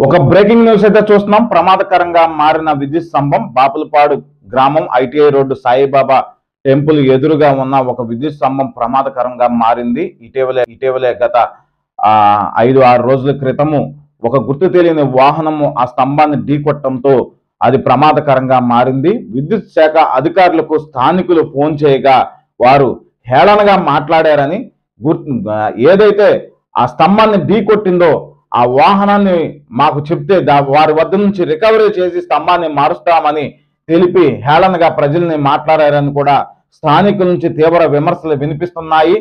ఒక breaking news అయితే చూస్తున్నాం. ప్రమాదకరంగా మారిన విద్యుత్ స్తంభం. బాపులపాడు గ్రామం ఐటీఐ రోడ్డు సాయిబాబా టెంపుల్ ఎదురుగా ఉన్న ఒక విద్యుత్ స్తంభం ప్రమాదకరంగా మారింది. ఇటీవలే గత 5-6 రోజుల క్రితము ఒక గుర్తు తెలియని వాహనము ఆ స్తంభాన్ని ఢీకొట్టడంతో అది ప్రమాదకరంగా మారింది. విద్యుత్ శాఖ అధికారులకు స్థానికులు ఫోన్ చేయగా వారు హేళనగా మాట్లాడారని, ఏదైతే ఆ స్తంభాన్ని ఢీకొట్టిందో ఆ వాహనాన్ని మాకు చెప్తే వారి వద్ద నుంచి రికవరీ చేసి స్తంభాన్ని మారుస్తామని తెలిపి హేళనగా ప్రజల్ని మాట్లాడారని కూడా స్థానికుల నుంచి తీవ్ర విమర్శలు వినిపిస్తున్నాయి.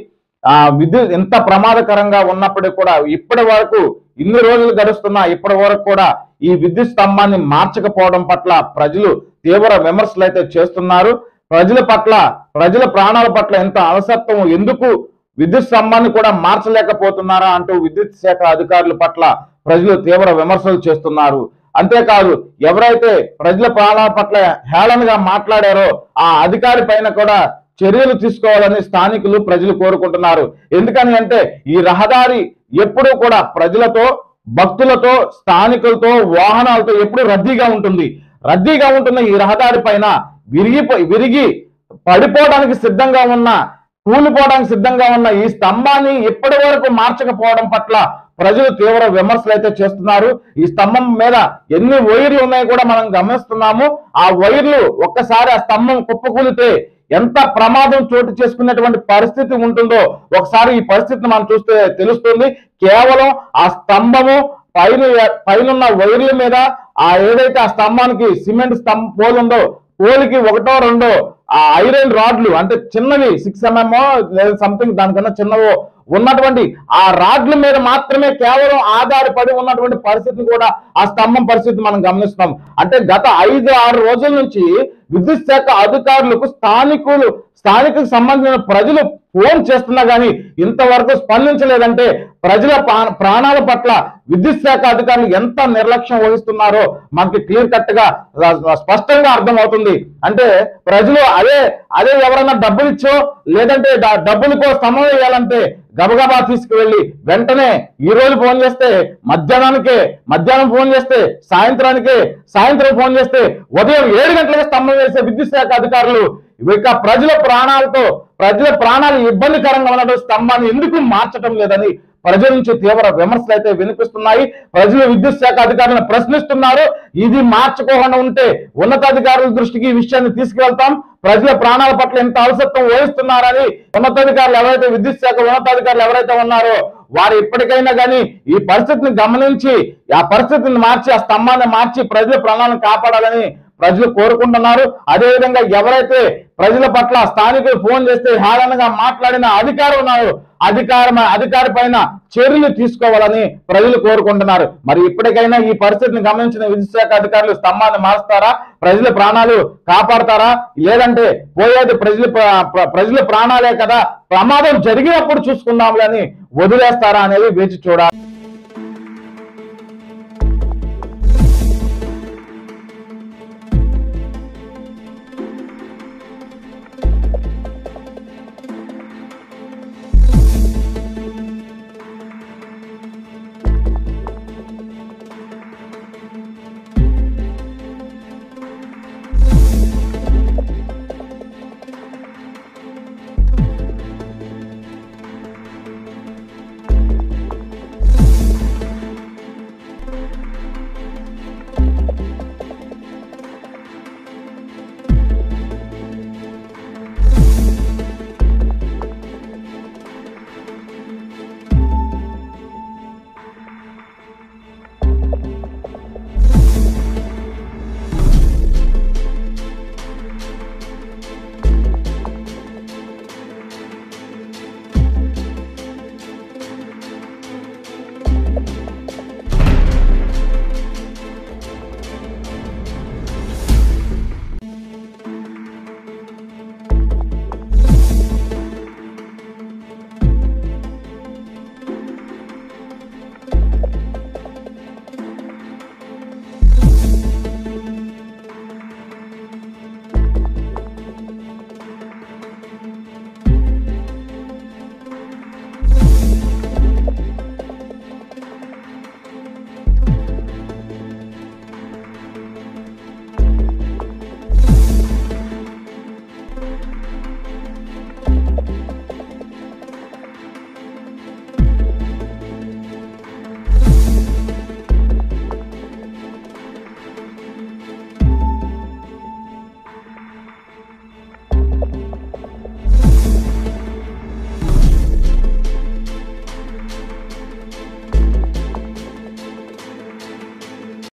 విద్యుత్ ఎంత ప్రమాదకరంగా ఉన్నప్పటికీ కూడా ఇప్పటి వరకు ఇన్ని రోజులు గడుస్తున్నా ఇప్పటి వరకు కూడా ఈ విద్యుత్ స్తంభాన్ని మార్చకపోవడం పట్ల ప్రజలు తీవ్ర విమర్శలు అయితే చేస్తున్నారు. ప్రజల ప్రాణాల పట్ల ఎంత అలసత్వం, ఎందుకు విద్యుత్ స్తంభాన్ని కూడా మార్చలేకపోతున్నారా అంటూ విద్యుత్ శాఖ అధికారుల పట్ల ప్రజలు తీవ్ర విమర్శలు చేస్తున్నారు. అంతేకాదు, ఎవరైతే ప్రజల ప్రాణాల పట్ల హేళనగా మాట్లాడారో ఆ అధికారి పైన కూడా చర్యలు తీసుకోవాలని స్థానికులు ప్రజలు కోరుకుంటున్నారు. ఎందుకని అంటే ఈ రహదారి ఎప్పుడూ కూడా ప్రజలతో, భక్తులతో, స్థానికులతో, వాహనాలతో ఎప్పుడు రద్దీగా ఉంటుంది. ఈ రహదారి పైన విరిగి పడిపోవడానికి సిద్ధంగా ఉన్న, కూలిపోవడానికి సిద్ధంగా ఉన్న ఈ స్తంభాన్ని ఇప్పటి వరకు మార్చకపోవడం పట్ల ప్రజలు తీవ్ర విమర్శలు అయితే చేస్తున్నారు. ఈ స్తంభం మీద ఎన్ని వైర్లు ఉన్నాయో కూడా మనం గమనిస్తున్నాము. ఆ వైర్లు ఒక్కసారి ఆ స్తంభం కుప్పకూలితే ఎంత ప్రమాదం చోటు చేసుకున్నటువంటి పరిస్థితి ఉంటుందో ఒకసారి ఈ పరిస్థితిని మనం చూస్తే తెలుస్తుంది. కేవలం ఆ స్తంభము పైన వైర్ల మీద ఏదైతే ఆ స్తంభానికి సిమెంట్ పోల్ ఉందో, పోలికి 1-2 ఆ ఐరన్ రాడ్లు, అంటే చిన్నవి 6 mm లేదా సంథింగ్ దానికన్నా చిన్నవో ఉన్నటువంటి ఆ రాడ్ల మీద మాత్రమే కేవలం ఆధారపడి ఉన్నటువంటి పరిస్థితిని కూడా ఆ స్తంభం పరిస్థితి మనం గమనిస్తున్నాం. అంటే గత 5-6 రోజుల నుంచి విద్యుత్ శాఖ అధికారులకు స్థానికులకు సంబంధించిన ప్రజలు ఫోన్ చేస్తున్నా కానీ ఇంతవరకు స్పందించలేదంటే ప్రజల ప్రాణాల పట్ల విద్యుత్ శాఖ అధికారులు ఎంత నిర్లక్ష్యం వహిస్తున్నారో మనకి క్లియర్ కట్ గా స్పష్టంగా అర్థమవుతుంది. అంటే ప్రజలు అదే ఎవరైనా డబ్బులు ఇచ్చో లేదంటే డబ్బులకో స్తంభం వేయాలంటే గబగబా తీసుకువెళ్ళి వెంటనే ఈ రోజు ఫోన్ చేస్తే మధ్యాహ్నం ఫోన్ చేస్తే సాయంత్రం ఫోన్ చేస్తే ఉదయం 7 గంటలకే స్తంభం వేసే విద్యుత్ శాఖ అధికారులు ఇక ప్రజల ప్రాణాలు ఇబ్బందికరంగా ఉన్నటువంటి స్తంభాన్ని ఎందుకు మార్చడం లేదని ప్రజల నుంచి తీవ్ర విమర్శలు అయితే వినిపిస్తున్నాయి. ప్రజలు విద్యుత్ శాఖ అధికారులను ప్రశ్నిస్తున్నారు. ఇది మార్చుకోకుండా ఉంటే ఉన్నతాధికారుల దృష్టికి ఈ విషయాన్ని తీసుకువెళ్తాం. ప్రజల ప్రాణాల పట్ల ఎంత అలసత్వం వహిస్తున్నారని విద్యుత్ శాఖ ఉన్నతాధికారులు ఎవరైతే ఉన్నారో వారు ఇప్పటికైనా కానీ ఈ పరిస్థితిని గమనించి ఆ పరిస్థితిని మార్చి ఆ స్తంభాన్ని మార్చి ప్రజల ప్రాణాలను కాపాడాలని ప్రజలు కోరుకుంటున్నారు. అదేవిధంగా ఎవరైతే ప్రజల పట్ల స్థానికులు ఫోన్ చేస్తే హేళనగా మాట్లాడిన అధికారి ఉన్నారో అధికారి పైన చర్యలు తీసుకోవాలని ప్రజలు కోరుకుంటున్నారు. మరి ఇప్పటికైనా ఈ పరిస్థితిని గమనించిన విద్యుత్ శాఖ అధికారులు స్తంభాన్ని మారుస్తారా, ప్రజల ప్రాణాలు కాపాడతారా, లేదంటే పోయేది ప్రజల ప్రాణాలే కదా, ప్రమాదం జరిగినప్పుడు చూసుకుందాంలని వదిలేస్తారా అనేది వేచి చూడాలి.